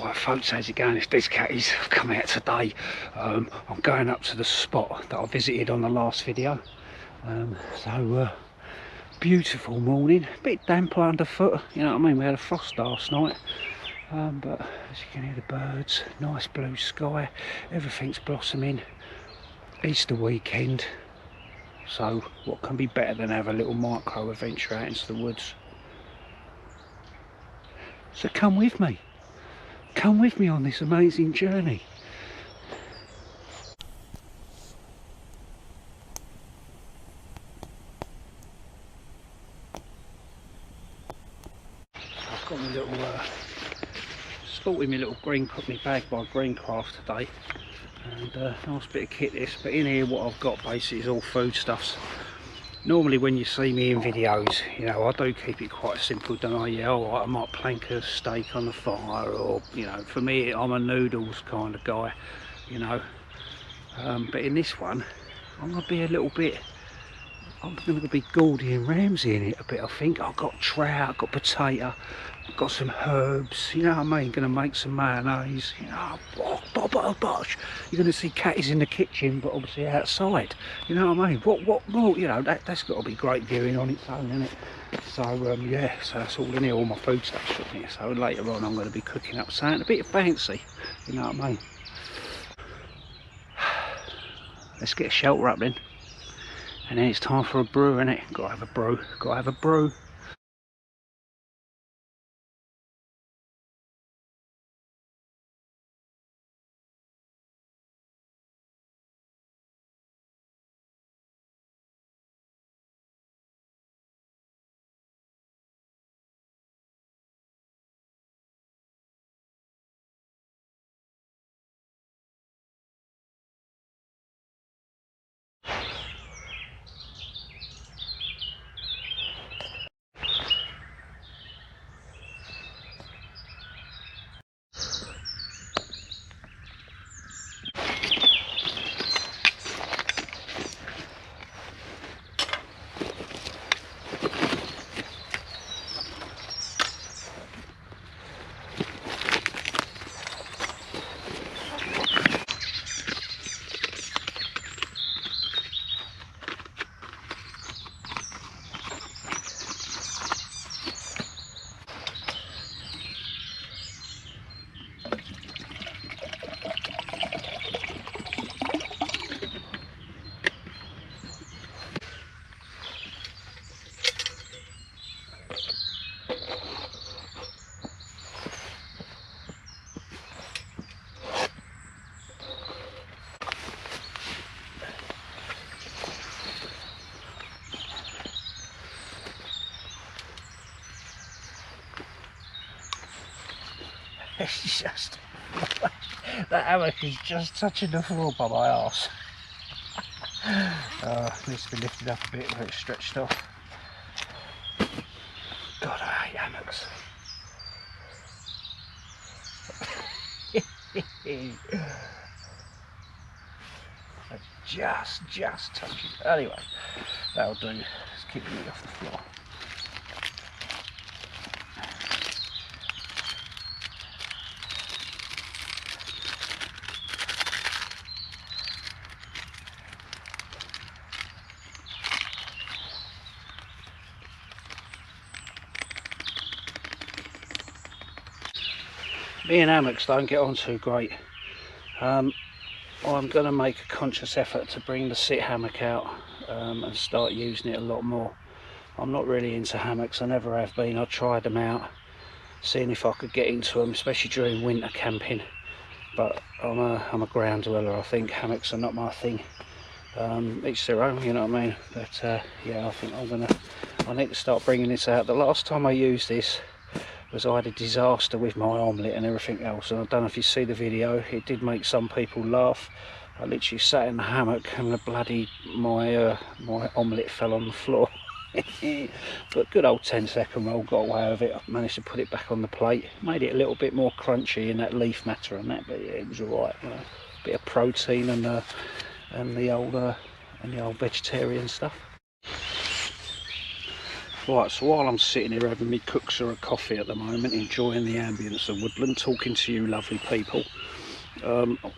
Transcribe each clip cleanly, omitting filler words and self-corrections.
Right folks, how's it going? It's these Cattys. I've come out today. I'm going up to the spot that I visited on the last video. Beautiful morning, a bit damp underfoot, you know what I mean, we had a frost last night. But as you can hear the birds, nice blue sky, everything's blossoming. Easter weekend, so what can be better than have a little micro adventure out into the woods? So come with me on this amazing journey. I've got my little sporting my little green, put my bag by Greencraft today, and nice bit of kit this, but in here what I've got basically is all foodstuffs. Normally when you see me in videos, you know, I do keep it quite simple, don't I? Yeah, alright, I might plank a steak on the fire, or, you know, for me I'm a noodles kind of guy, you know. But in this one, I'm going to be a little bit, I'm going to be Gordon Ramsay in it a bit, I think. I've got trout, I've got potato, I've got some herbs, you know what I mean? Going to make some mayonnaise, you know, bosh. You're going to see Cattys in the kitchen, but obviously outside, you know what I mean? What more, you know, that's got to be great viewing on its own, isn't it? So, yeah, so that's all in here, all my food stuff's in here. So later on I'm going to be cooking up something a bit fancy, you know what I mean? Let's get a shelter up then. And then it's time for a brew, innit? Gotta have a brew, gotta have a brew. It's just, that hammock is just touching the floor by my arse. Needs to be lifted up a bit where it's stretched off. God, I hate hammocks. just touching. Anyway, that'll do. It's keeping it off the floor. Me and hammocks don't get on too great. I'm going to make a conscious effort to bring the sit hammock out and start using it a lot more. I'm not really into hammocks, I never have been. I tried them out, seeing if I could get into them, especially during winter camping. But I'm a ground dweller, I think. Hammocks are not my thing. Each their own, you know what I mean? But yeah, I think I need to start bringing this out. The last time I used this was I had a disaster with my omelette and everything else, and I don't know if you see the video, it did make some people laugh. I literally sat in the hammock and my omelette fell on the floor. But good old 10-second roll, got away with it. I managed to put it back on the plate, made it a little bit more crunchy in that leaf matter and that, but yeah, it was alright, you know. Bit of protein and the old vegetarian stuff. Right, so while I'm sitting here having me cooks or a coffee at the moment, enjoying the ambience of woodland, talking to you lovely people,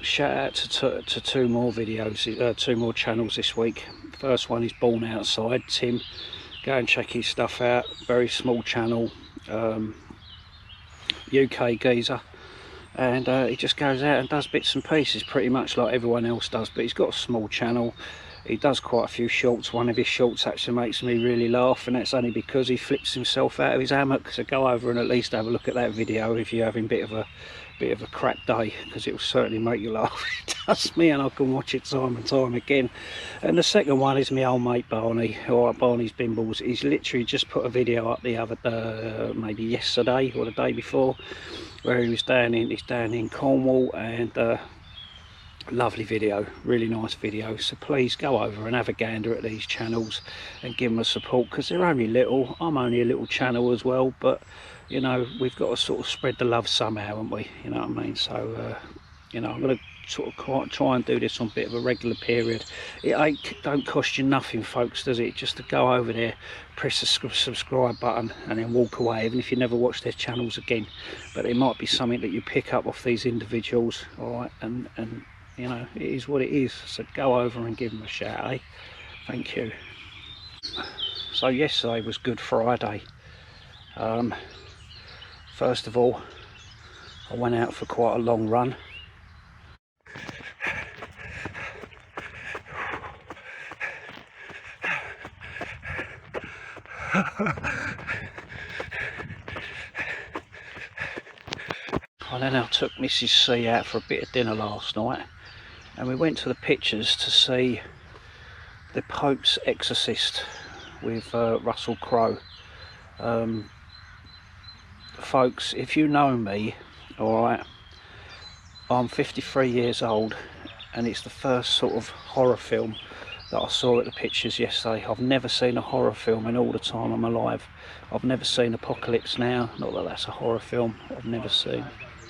shout out to two more videos, two more channels this week. First one is Born Outside, Tim. Go and check his stuff out. Very small channel, UK geezer, and he just goes out and does bits and pieces pretty much like everyone else does, but he's got a small channel. He does quite a few shorts. One of his shorts actually makes me really laugh, and that's only because he flips himself out of his hammock. So go over and at least have a look at that video if you're having a bit of a crap day, because it will certainly make you laugh. It does me, and I can watch it time and time again. And the second one is my old mate Barney, or Barney's Bimbles. He's literally just put a video up the other maybe yesterday or the day before, where he's down in Cornwall, and lovely video, really nice video. So please go over and have a gander at these channels and give them a support, because they're only little. I'm only a little channel as well, but you know, we've got to sort of spread the love somehow, haven't we? You know what I mean? So you know, I'm going to sort of try and do this on a bit of a regular period. Don't cost you nothing, folks, does it? Just to go over there, press the subscribe button, and then walk away, even if you never watch their channels again. But it might be something that you pick up off these individuals, all right? And you know, it is what it is. So go over and give them a shout, eh? Thank you. So yesterday was Good Friday. First of all, I went out for quite a long run. And then I took Mrs. C out for a bit of dinner last night, and we went to the pictures to see The Pope's Exorcist with Russell Crowe. Folks, if you know me, alright, I'm 53 years old, and it's the first sort of horror film that I saw at the pictures yesterday. I've never seen a horror film in all the time I'm alive. I've never seen Apocalypse Now, not that that's a horror film. I've never seen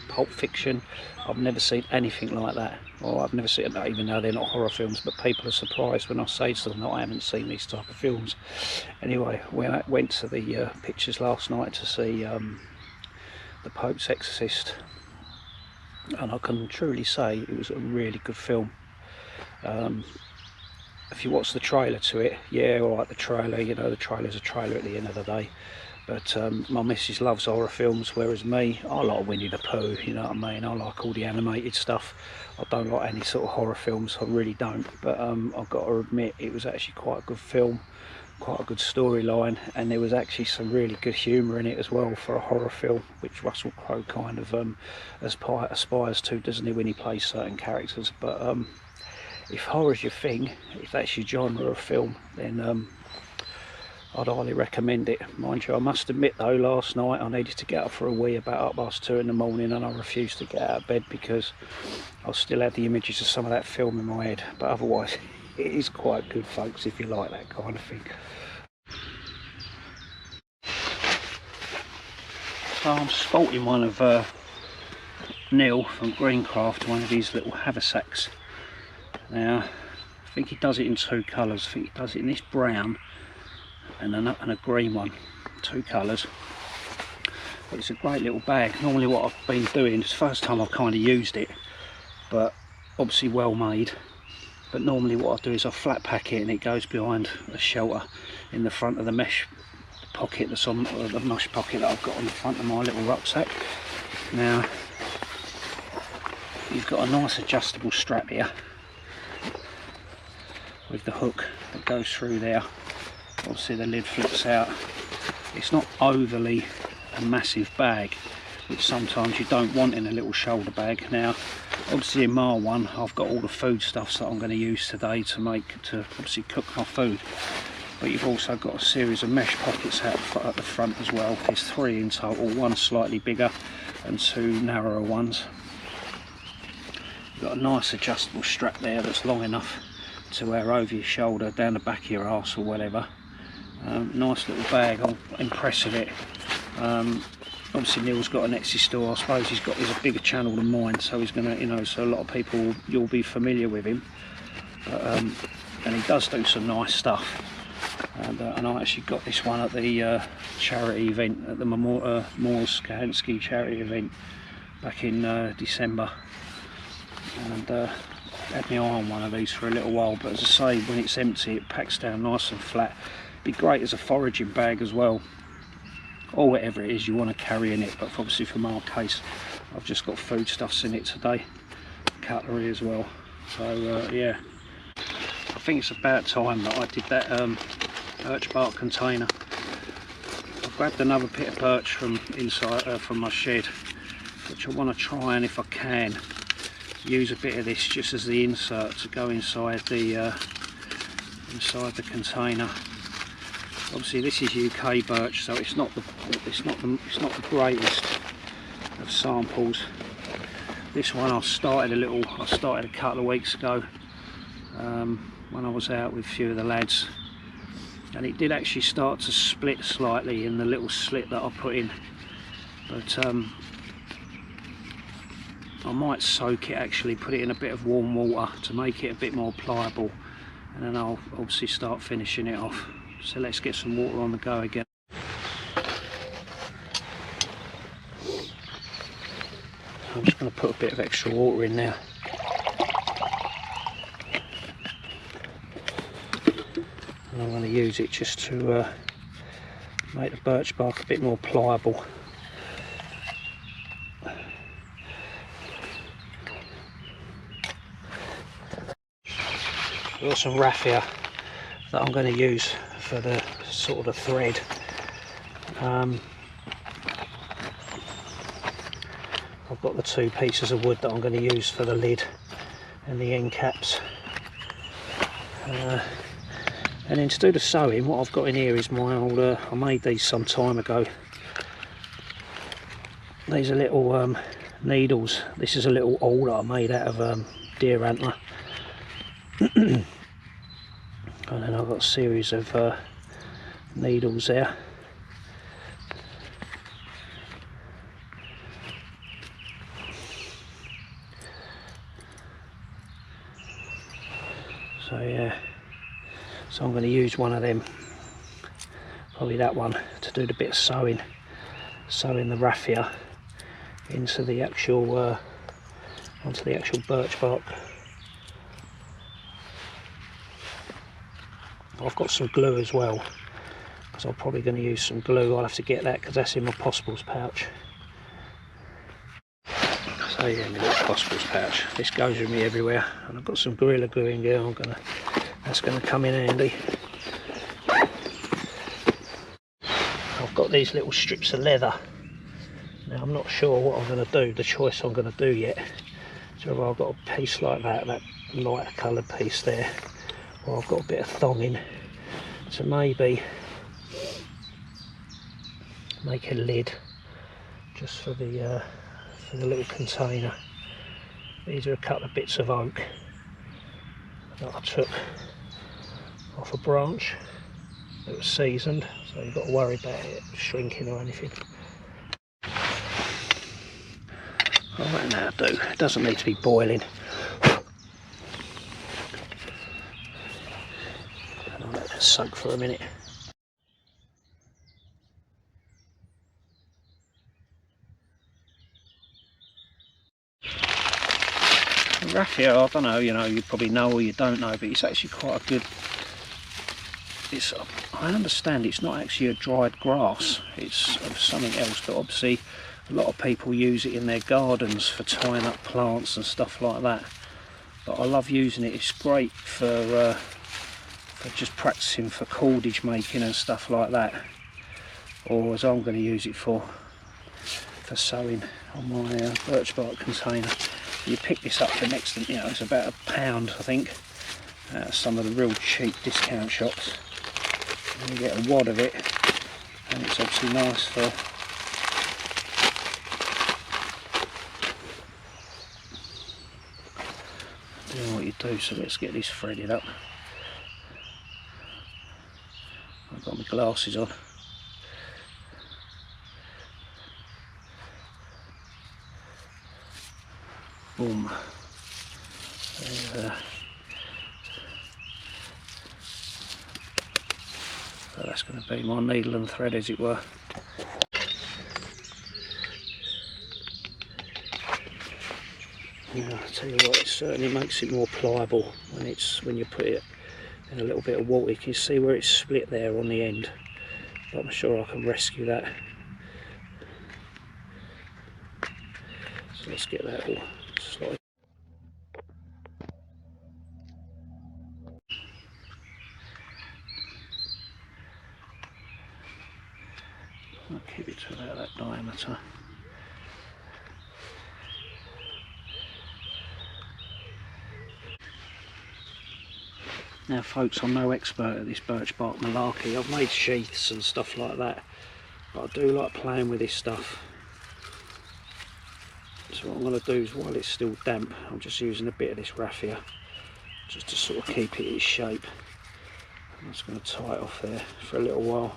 Pulp Fiction. I've never seen anything like that. Or I've never seen, even though they're not horror films, but people are surprised when I say to them that I haven't seen these type of films. Anyway, we went to the pictures last night to see The Pope's Exorcist, and I can truly say it was a really good film. If you watch the trailer to it, yeah, alright, the trailer, you know, the trailer's a trailer at the end of the day. But my missus loves horror films, whereas me, I like Winnie the Pooh, you know what I mean? I like all the animated stuff. I don't like any sort of horror films, I really don't. But I've got to admit, it was actually quite a good film, quite a good storyline, and there was actually some really good humour in it as well for a horror film, which Russell Crowe kind of aspires to, doesn't he, when he plays certain characters. But if horror's your thing, if that's your genre of film, then I'd highly recommend it. Mind you, I must admit though, last night I needed to get up for a wee about 2:30 in the morning, and I refused to get out of bed because I still had the images of some of that film in my head. But otherwise, it is quite good, folks, if you like that kind of thing. So I'm sporting one of Neil from Greencraft, one of these little haversacks. Now, I think he does it in two colours. I think he does it in this brown and a green one, two colours. But it's a great little bag. Normally what I've been doing, it's the first time I've kind of used it, but obviously well made. But normally what I do is I flat pack it, and it goes behind a shelter in the front of the mesh pocket that's on the mesh pocket that I've got on the front of my little rucksack. Now, you've got a nice adjustable strap here with the hook that goes through there. Obviously the lid flips out. It's not overly a massive bag, which sometimes you don't want in a little shoulder bag. Now obviously in my one I've got all the food stuffs that I'm going to use today to obviously cook my food, but you've also got a series of mesh pockets out at the front as well. There's 3 in total, one slightly bigger and 2 narrower ones. You've got a nice adjustable strap there that's long enough to wear over your shoulder, down the back of your arse or whatever. Nice little bag, I'm impressed with it. Obviously Neil's got an Etsy store. I suppose he's a bigger channel than mine, so he's gonna, you know, so a lot of people, you'll be familiar with him. And he does do some nice stuff. And I actually got this one at the charity event, at the Moors Cattys charity event back in December, and had my eye on one of these for a little while. But as I say, when it's empty it packs down nice and flat. Be great as a foraging bag as well, or whatever it is you want to carry in it. But obviously for my case, I've just got foodstuffs in it today, cutlery as well. So yeah, I think it's about time that I did that birch bark container. I've grabbed another bit of birch from inside from my shed, which I want to try, and if I can, use a bit of this just as the insert to go inside the container. Obviously this is UK birch, so it's not the greatest of samples. This one I started a couple of weeks ago when I was out with a few of the lads, and it did actually start to split slightly in the little slit that I put in, but I might soak it, actually put it in a bit of warm water to make it a bit more pliable, and then I'll obviously start finishing it off. So let's get some water on the go again. I'm just going to put a bit of extra water in now. And I'm going to use it just to make the birch bark a bit more pliable. I've got some raffia that I'm going to use for the sort of the thread. I've got the 2 pieces of wood that I'm going to use for the lid and the end caps. And then to do the sewing, what I've got in here is my old, I made these some time ago. These are little needles. This is a little awl that I made out of deer antler. And then I've got a series of needles there. So yeah, so I'm going to use one of them, probably that one, to do the bit of sewing the raffia into the actual onto the actual birch bark. I've got some glue as well, because I'm probably going to use some glue. I'll have to get that because that's in my possibles pouch. So yeah, my little possibles pouch. This goes with me everywhere, and I've got some Gorilla Glue in here. That's going to come in handy. I've got these little strips of leather. Now I'm not sure what I'm going to do, the choice I'm going to do yet. So I've got a piece like that lighter coloured piece there. Or I've got a bit of thong in, so maybe make a lid just for the little container. These are a couple of bits of oak that I took off a branch that was seasoned, so you've got to worry about it shrinking or anything. All right, now do. It doesn't need to be boiling. Soak for a minute. Raffia, I don't know, you probably know or you don't know, but it's actually quite a good, I understand it's not actually a dried grass, it's of something else, but obviously a lot of people use it in their gardens for tying up plants and stuff like that. But I love using it. It's great for just practicing for cordage making and stuff like that, or as I'm going to use it for sewing on my birch bark container. You pick this up for next to, it's about £1 I think, at some of the real cheap discount shops, and you get a wad of it, and it's obviously nice for doing what you do. So let's get this threaded up. I've got my glasses on. Boom. that's going to be my needle and thread, as it were. Yeah, I tell you what, it certainly makes it more pliable when you put it in a little bit of water. You can see where it's split there on the end, but I'm sure I can rescue that. So let's get that all slotted. I'll keep it to about that diameter. Now folks, I'm no expert at this birch bark malarkey. I've made sheaths and stuff like that, but I do like playing with this stuff. So what I'm going to do is, while it's still damp, I'm just using a bit of this raffia just to sort of keep it its shape. I'm just going to tie it off there for a little while,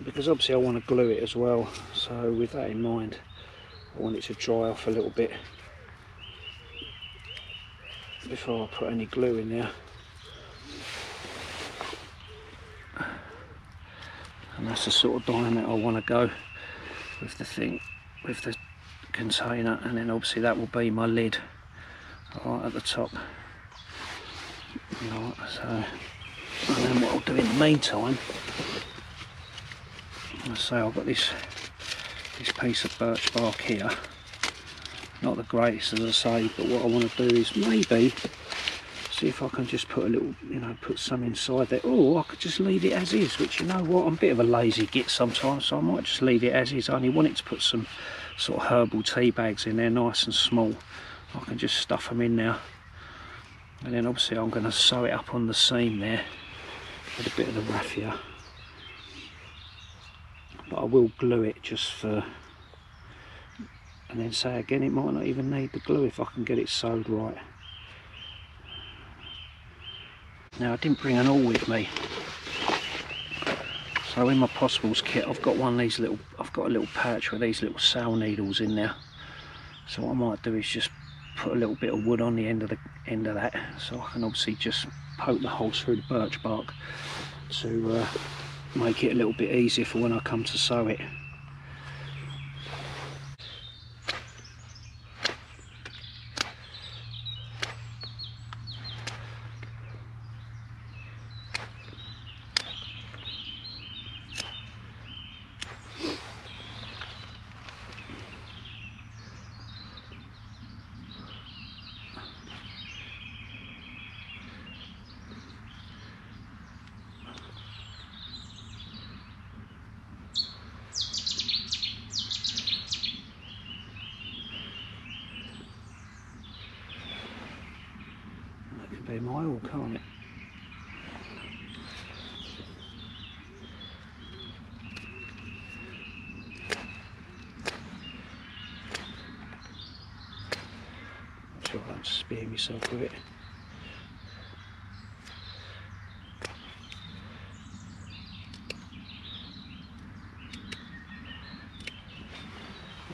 because obviously I want to glue it as well. So with that in mind, I want it to dry off a little bit before I put any glue in there. And that's the sort of diameter I want to go with the thing, with the container, and then obviously that will be my lid right at the top. Right, so, and then what I'll do in the meantime, I say I've got this piece of birch bark here. Not the greatest, as I say, but what I want to do is maybe see if I can just put a little, put some inside there. Or I could just leave it as is, which, you know what, I'm a bit of a lazy git sometimes, so I might just leave it as is. I only wanted to put some sort of herbal tea bags in there, nice and small. I can just stuff them in now. And then obviously I'm going to sew it up on the seam there with a bit of the raffia. But I will glue it just for, and then say again, it might not even need the glue if I can get it sewed right. Now, I didn't bring an awl with me, so in my possibles kit I've got a little pouch with these little sail needles in there. So what I might do is just put a little bit of wood on the end of that, so I can obviously just poke the holes through the birch bark to make it a little bit easier for when I come to sew it. Be my oil, can't it? Make sure I don't spear myself with it.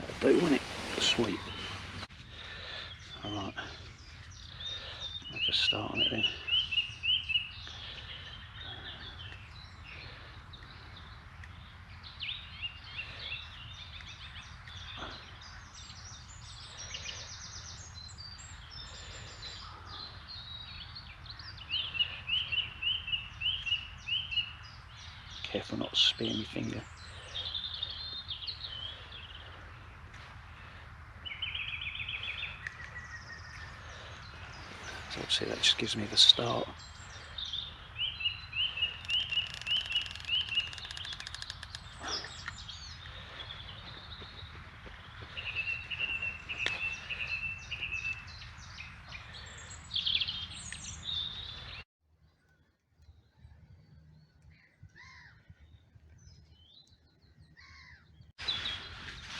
That'll do, won't it? Sweet. Alright. Make a start on it then. Careful not to spear my finger. So obviously that just gives me the start.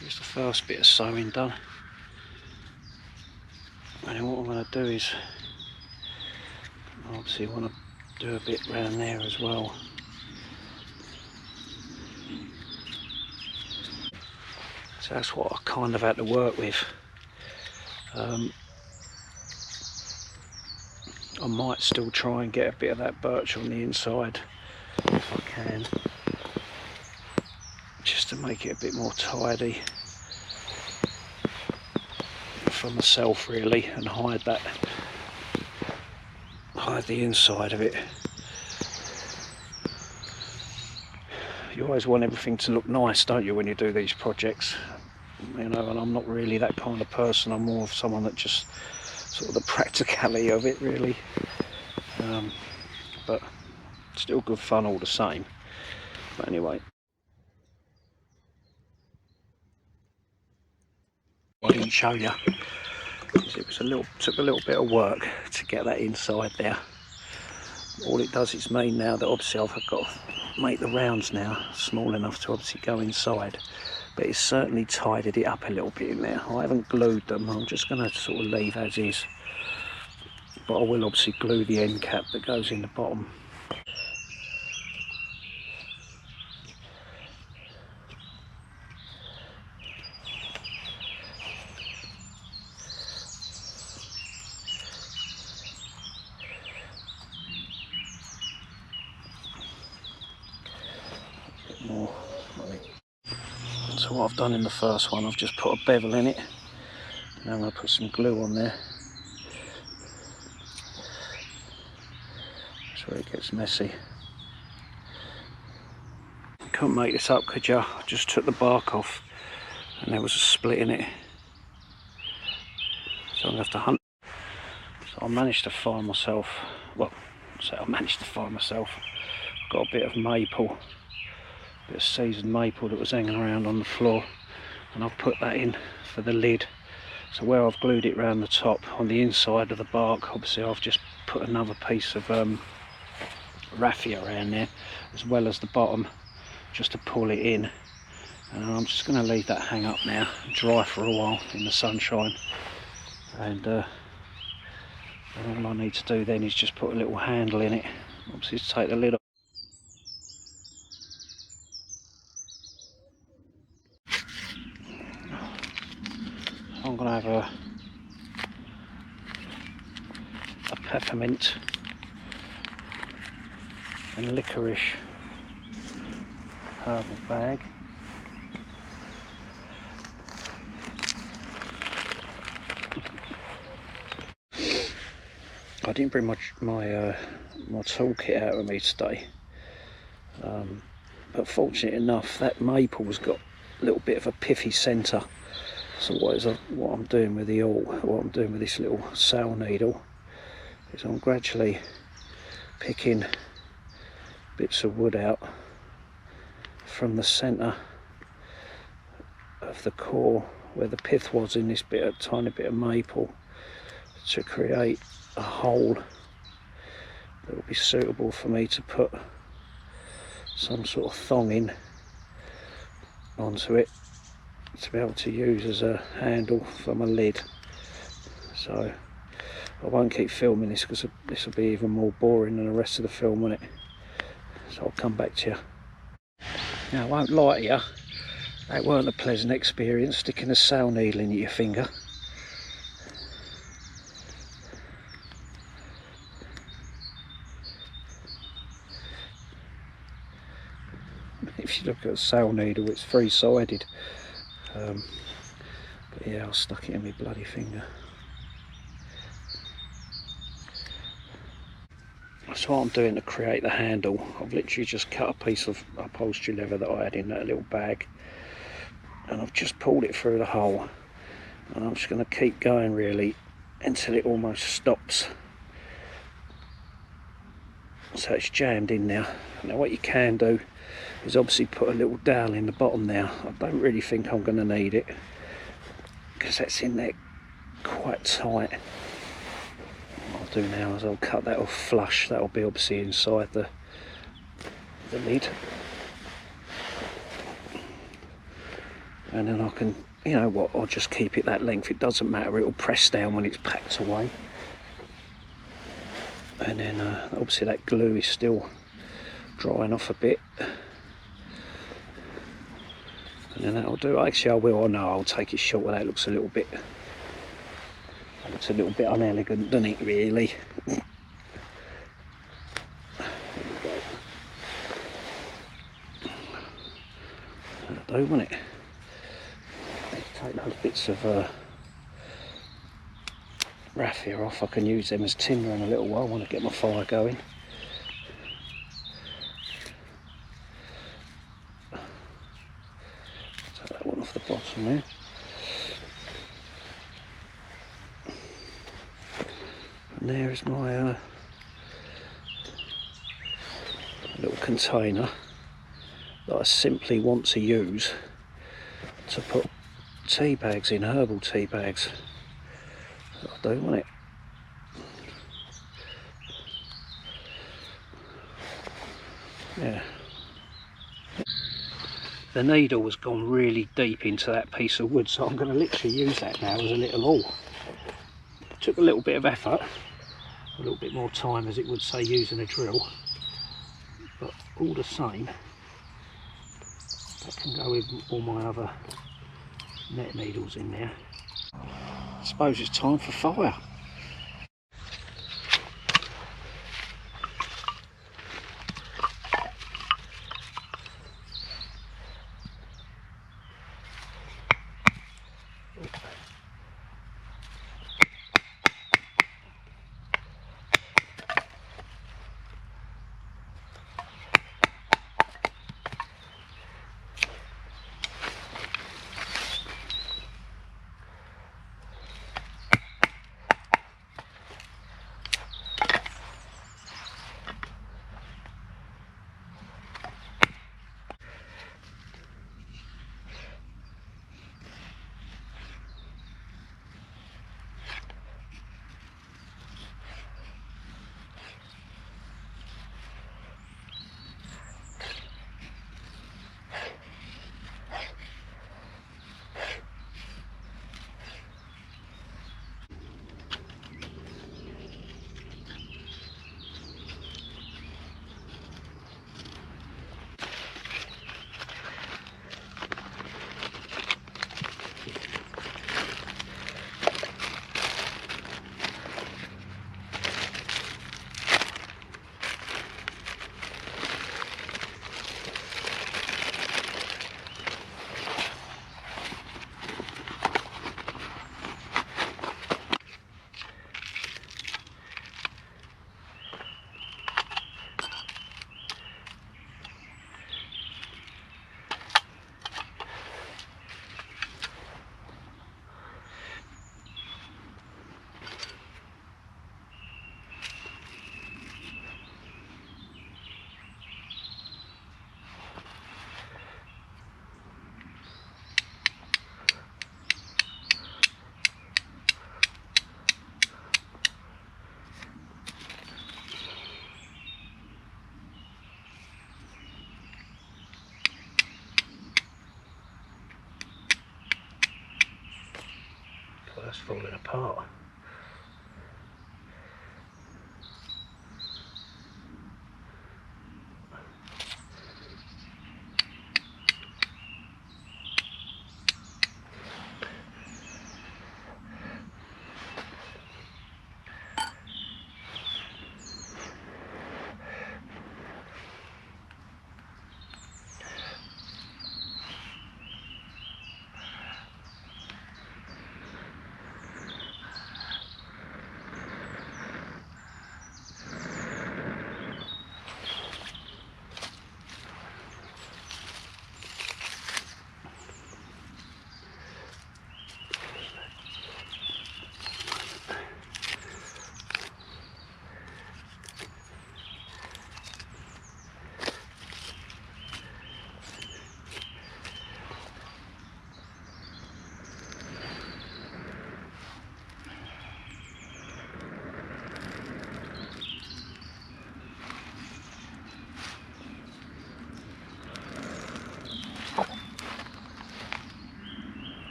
Here's the first bit of sewing done. And then what I'm going to do is, obviously want to do a bit round there as well. So that's what I kind of had to work with. I might still try and get a bit of that birch on the inside, if I can, just to make it a bit more tidy for myself really, and hide the inside of it. You always want everything to look nice, don't you, when you do these projects? You know, and I'm not really that kind of person. I'm more of someone that just sort of the practicality of it really, but still good fun all the same. But anyway, I didn't show you because it was took a little bit of work to get that inside there. All it does is mean now that obviously I've got to make the rounds now small enough to obviously go inside, but it's certainly tidied it up a little bit in there. I haven't glued them, I'm just going to sort of leave as is, but I will obviously glue the end cap that goes in the bottom. More. So what I've done in the first one, I've just put a bevel in it. Now I'm going to put some glue on there. That's where it gets messy. You couldn't make this up, could you? I just took the bark off and there was a split in it. So I'm going to have to hunt. So I managed to find myself, well, I managed to find myself. Got a bit of maple. Bit of seasoned maple that was hanging around on the floor, and I've put that in for the lid. So where I've glued it around the top on the inside of the bark, obviously I've just put another piece of raffia around there, as well as the bottom, just to pull it in. And I'm just going to leave that hang up now, dry for a while in the sunshine, and all I need to do then is just put a little handle in it, obviously to take the lid off. I'm going to have a peppermint and licorice herbal bag. I didn't bring my toolkit out with me today, but fortunate enough that maple's got a little bit of a piffy centre. So what I'm doing with the awl, what I'm doing with this little sail needle, is I'm gradually picking bits of wood out from the centre of the core where the pith was in this tiny bit of maple, to create a hole that will be suitable for me to put some sort of thong in onto it, to be able to use as a handle for my lid. So I won't keep filming this because this will be even more boring than the rest of the film, won't it? So I'll come back to you. Now I won't lie to you, that weren't a pleasant experience, sticking a sail needle into your finger. If you look at a sail needle, it's three-sided. But yeah, I stuck it in my bloody finger. So what I'm doing to create the handle, I've literally just cut a piece of upholstery leather that I had in that little bag, and I've just pulled it through the hole, and I'm just going to keep going really until it almost stops. So it's jammed in now. Now what you can do is obviously put a little dowel in the bottom there. I don't really think I'm going to need it because that's in there quite tight. What I'll do now is I'll cut that off flush. That'll be obviously inside the lid, and then I can, you know what, I'll just keep it that length. It doesn't matter, it'll press down when it's packed away. And then obviously that glue is still drying off a bit, and then that'll do. Actually I will, or no, I'll take it short. That looks a little bit unelegant, doesn't it, really? There we go. do, wouldn't it? Let's take those bits of raffia off. I can use them as timber in a little while. I want to get my fire going. Take that one off the bottom there. And there is my little container that I simply want to use to put tea bags in, herbal tea bags. That'll do, won't it? Yeah. The needle has gone really deep into that piece of wood, so I'm going to literally use that now as a little awl. It took a little bit of effort, a little bit more time, as it would say, using a drill, but all the same, that can go with all my other net needles in there. I suppose it's time for fire. That's falling apart.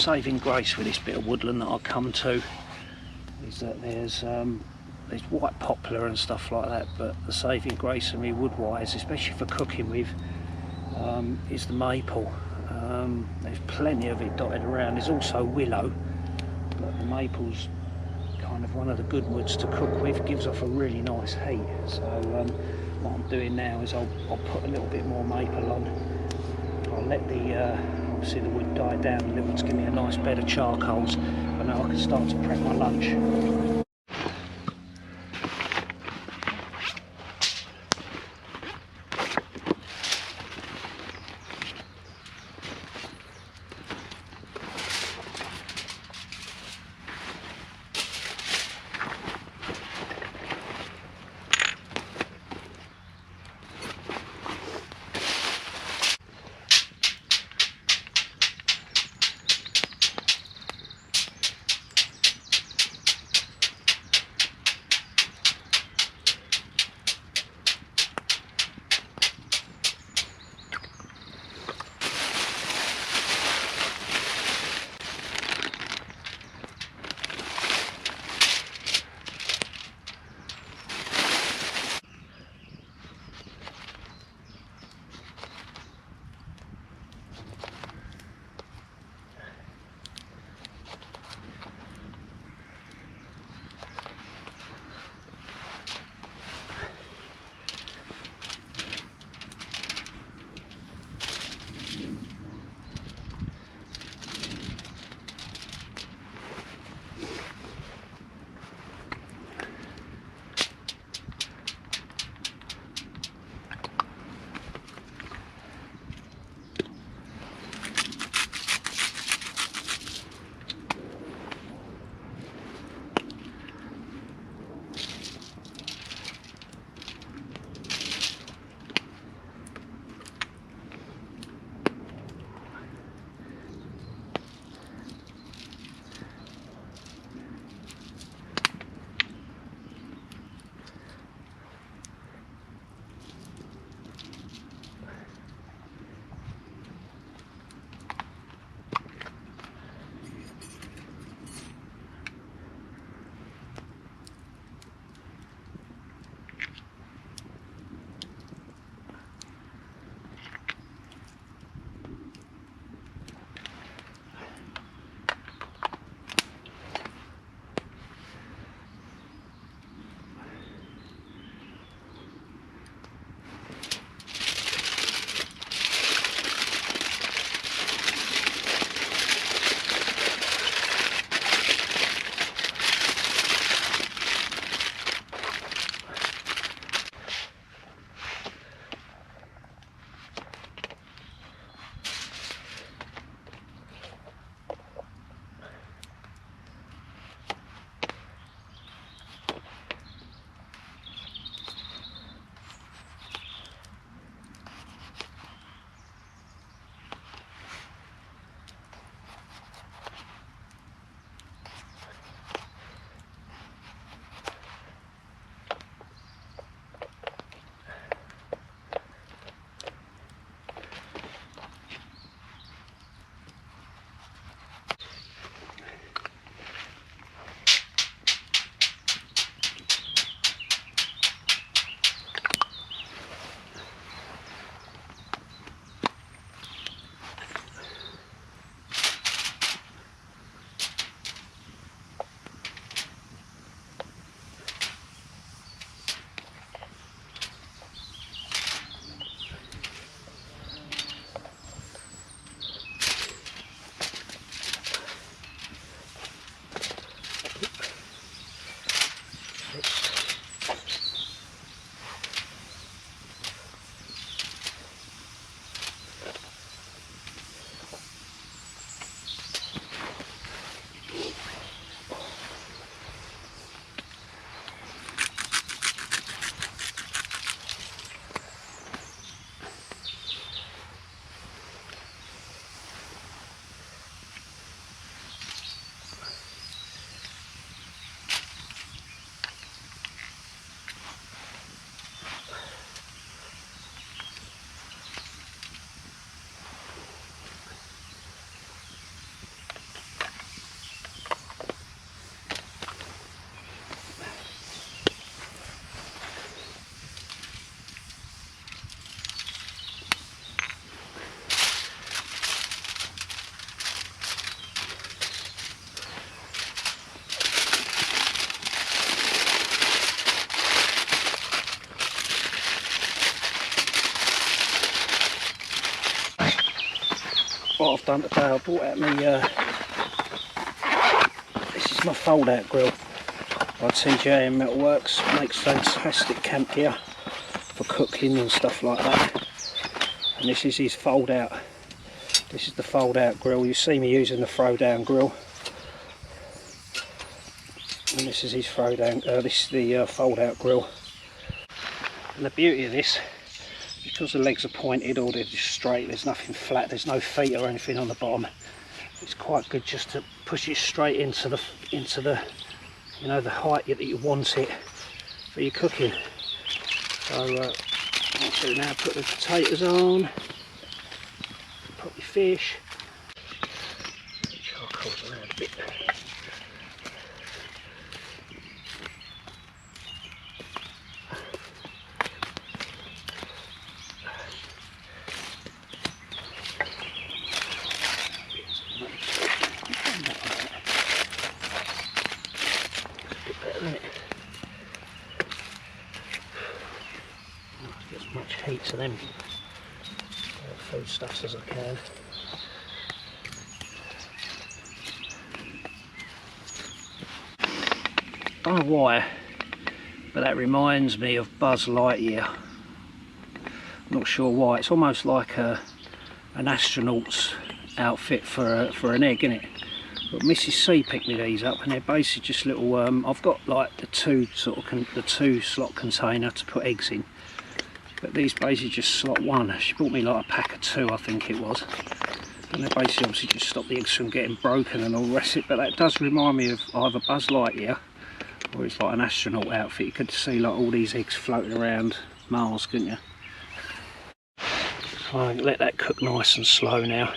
saving grace with this bit of woodland that I come to is that there's white poplar and stuff like that, but the saving grace of me wood-wise, especially for cooking with, is the maple. There's plenty of it dotted around. There's also willow, but the maple's kind of one of the good woods to cook with. Gives off a really nice heat. So what I'm doing now is I'll put a little bit more maple on. I'll let the obviously the wood die down a little to give me a nice bed of charcoals, and now I can start to prep my lunch. I've done today, I brought out my, this is my fold out grill by TJM Metalworks. Makes fantastic camp gear for cooking and stuff like that. And this is his fold out. This is the fold out grill. You see me using the throw down grill. And this is his throw down, this is the fold out grill. And the beauty of this, because the legs are pointed or they're just straight, there's nothing flat, there's no feet or anything on the bottom. It's quite good just to push it straight into the you know, the height that you want it for your cooking. So what I'll do now, put the potatoes on, put your fish, charcoal's around a bit. Get as much heat to them foodstuffs as I can. I don't know why, but that reminds me of Buzz Lightyear. I'm not sure why. It's almost like an astronaut's outfit for an egg, isn't it? But Mrs. C picked me these up, and they're basically just little. I've got like the two slot container to put eggs in, but these basically just slot one. She bought me like a pack of 2, I think it was, and they basically obviously just stop the eggs from getting broken and all the rest of it. But that does remind me of either Buzz Lightyear or it's like an astronaut outfit. You could see like all these eggs floating around Mars, couldn't you? So I let that cook nice and slow now.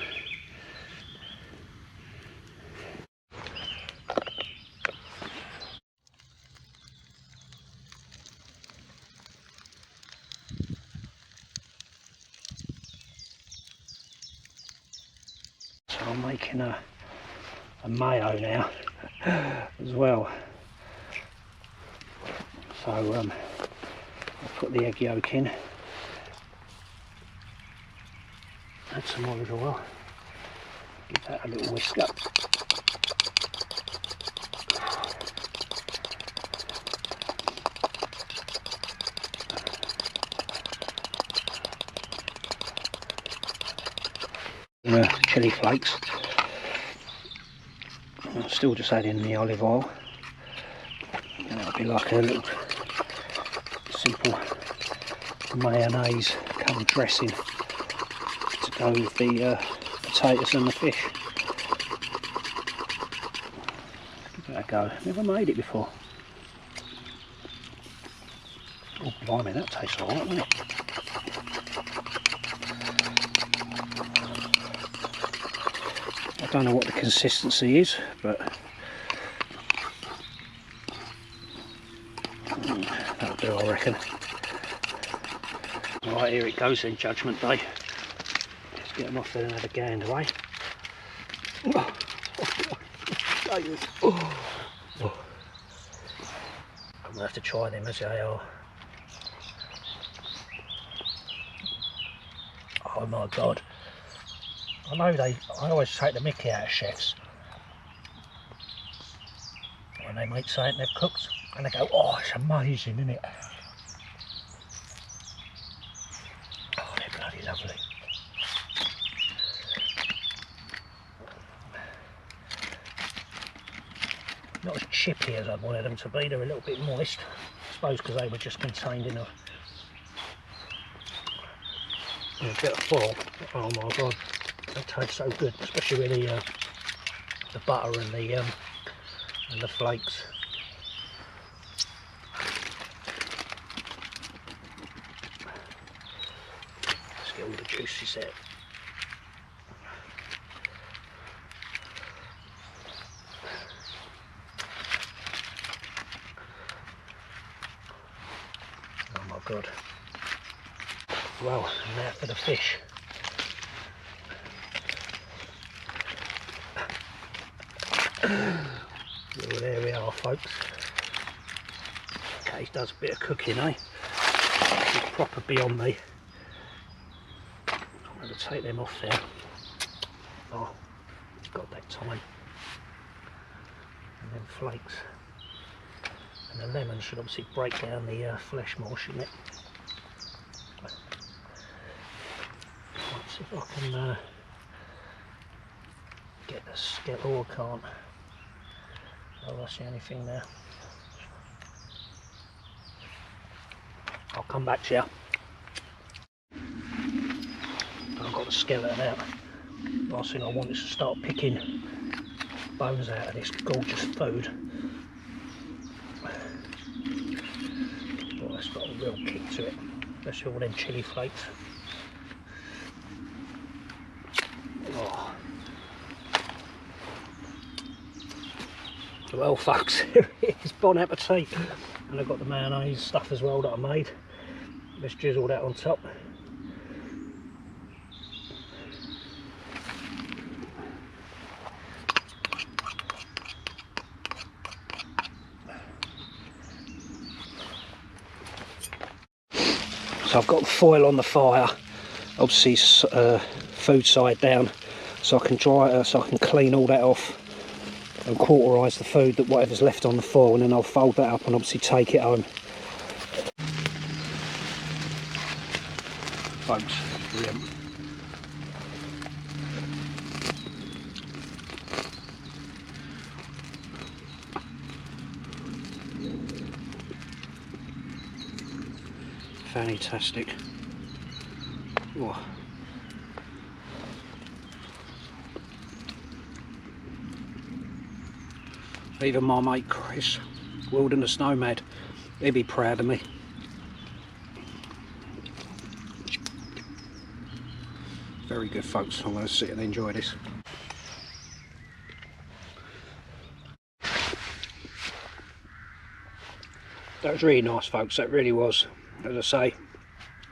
So I'm making a mayo now as well. So I'll put the egg yolk in, add some olive oil, give that a little whisk up. Chili flakes. I'm still just adding the olive oil, and it'll be like a little simple mayonnaise come dressing to go with the potatoes and the fish. Give that a go. Never made it before. Oh blimey, that tastes alright, doesn't it? I don't know what the consistency is, but that'll do, I reckon. Right, here it goes then, Judgment Day. Let's get them off there and have a gander, eh? I'm gonna have to try them as they are. Oh my god. I know I always take the mickey out of chefs when they make something they've cooked and they go, oh, it's amazing, isn't it? Oh, they're bloody lovely. Not as chippy as I wanted them to be, they're a little bit moist. I suppose because they were just contained in a bit of foil. Oh my god. They taste so good, especially with the butter and the flakes. Let's get all the juices out. Oh my god. Well, now for the fish. Well, there we are, folks. Cattys does a bit of cooking, eh? This is proper beyond me. I'm going to take them off there. Oh, it's got that time. And then flakes. And the lemon should obviously break down the flesh more, shouldn't it? Let's see if I can get the skeleton. Oh, I can't. Oh, that's the only thing there. I'll come back to you. I've got the skeleton out. Last thing I want is to start picking bones out of this gorgeous food. Well, it's got a real kick to it, especially all them chilli flakes. Oh. Well folks, here it is, bon appetit. And I've got the mayonnaise stuff as well that I made. Let's drizzle that on top. So I've got the foil on the fire, obviously food side down, so I can dry it, so I can clean all that off and cauterise the food, that whatever's left on the foil, and then I'll fold that up and obviously take it home. Folks, brilliant. Fantastic. Oh. Even my mate Chris, wilderness nomad, he'd be proud of me. Very good folks, I'm going to sit and enjoy this. That was really nice folks, that really was. As I say,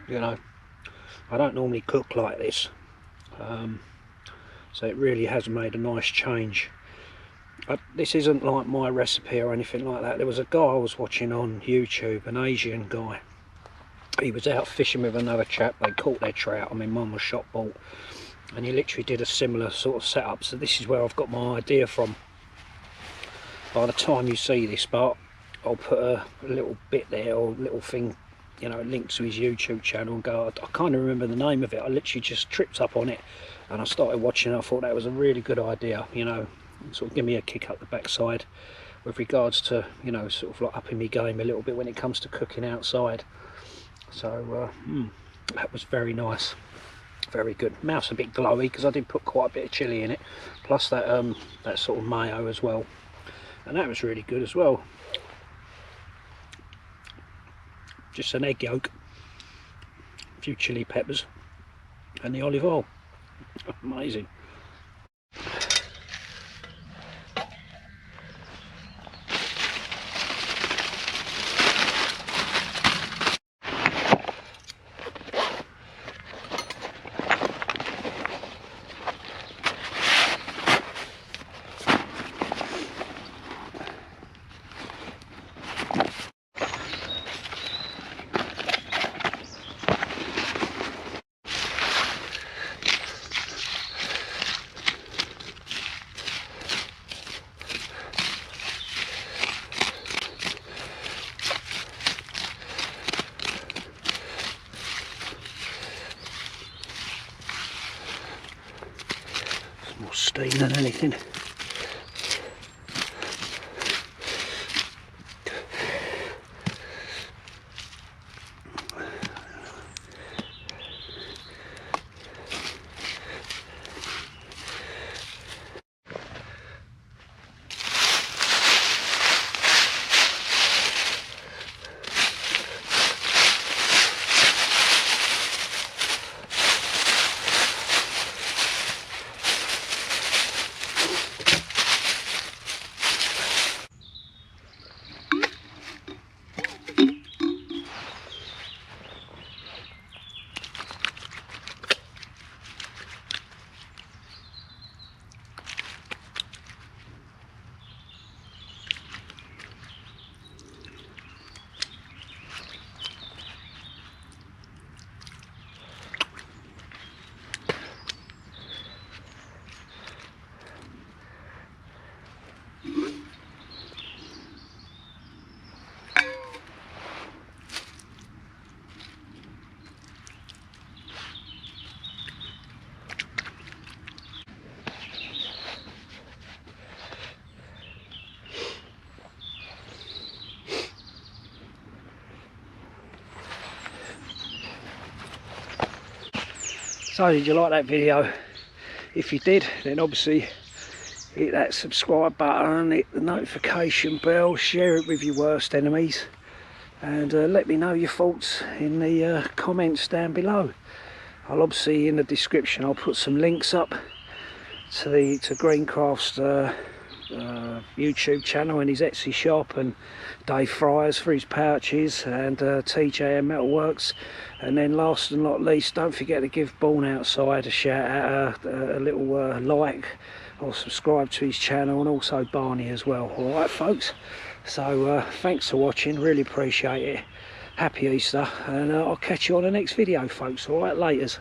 you know, I don't normally cook like this, so it really has made a nice change. This isn't like my recipe or anything like that. There was a guy I was watching on YouTube, an Asian guy. He was out fishing with another chap, they caught their trout, I mean mine was shot bought, and he literally did a similar sort of setup, so this is where I've got my idea from. By the time you see this part, I'll put a little bit there, or a little thing, you know, link to his YouTube channel, and go, I can't even remember the name of it, I literally just tripped up on it, and I started watching it. I thought that was a really good idea, you know, sort of give me a kick up the backside with regards to, you know, sort of like upping my game a little bit when it comes to cooking outside. So that was very nice, very good. Mouth's a bit glowy because I did put quite a bit of chilli in it, plus that that sort of mayo as well, and that was really good as well. Just an egg yolk, a few chili peppers, and the olive oil. Amazing. More steam than anything. So did you like that video? If you did, then obviously hit that subscribe button, hit the notification bell, share it with your worst enemies, and let me know your thoughts in the comments down below. I'll obviously, in the description, I'll put some links up to Greencraft's YouTube channel and his Etsy shop, and Dave Fryers for his pouches, and TJM Metalworks. And then last and not least, don't forget to give Born Outside a shout out, a little like or subscribe to his channel, and also Barney as well. Alright folks, so thanks for watching, really appreciate it. Happy Easter, and I'll catch you on the next video folks. Alright, laters.